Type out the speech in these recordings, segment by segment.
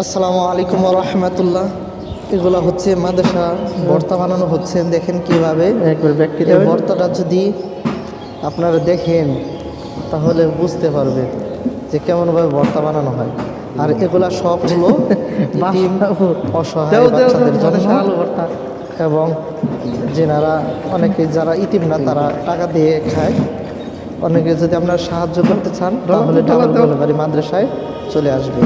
আসসালামু আলাইকুম রহমতুল্লাহ। এগুলো হচ্ছে মাদ্রাসা ভর্তা বানানো হচ্ছে। দেখেন কিভাবে একবার ব্যক্তি এই ভর্তাটা যদি আপনারা দেখেন তাহলে বুঝতে পারবেন যে কেমনভাবে ভর্তা বানানো হয়। আর এগুলা সব হলো এতিম, অসহায় বাচ্চাদের জন্য। আলু ভর্তা এবং যেনারা অনেকে যারা ইতিম না তারা টাকা দিয়ে খায়। অনেকে যদি আপনারা সাহায্য করতে চান তাহলে ডাবল গোলবাড়ি মাদ্রাসায় চলে আসবে।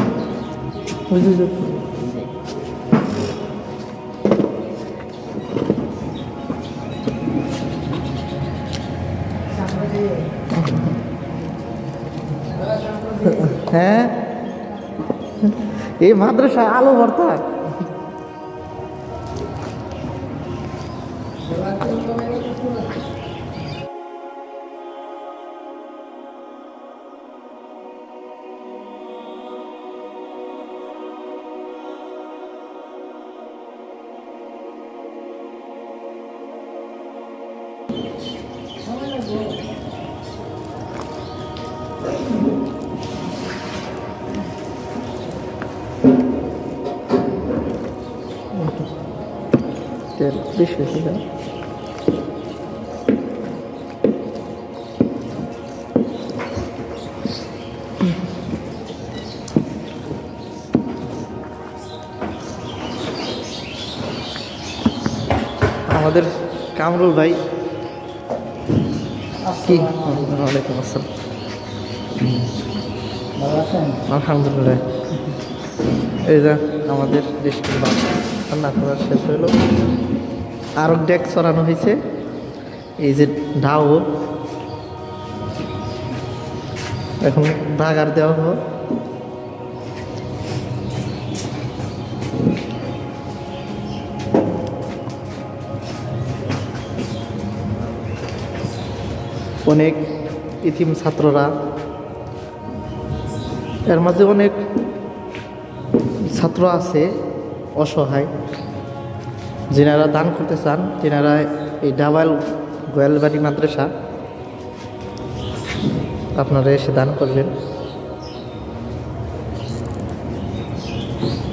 হ্যাঁ, এই মাদ্রাসায় আলু ভর্তা তেল বেশি বেশি দেয়। আমাদের কামরুল ভাই কি ওয়ালাইকুম আসসালাম। আলহামদুলিল্লাহ। এই যে আমাদের বৃষ্টির রান্না করা শেষ হইল, আরও ডেক চড়ানো হয়েছে। এই যে ঢাউ এখন বাগার দেওয়া হলো। অনেক ইতিম ছাত্ররা, এর মাঝে অনেক ছাত্র আছে অসহায়, যেনারা দান করতে চান, যেনারা এই ডাবাল গোয়ালবাড়ি মাদ্রাসা আপনারা এসে দান করবেন।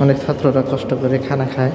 অনেক ছাত্ররা কষ্ট করে খানা খায়।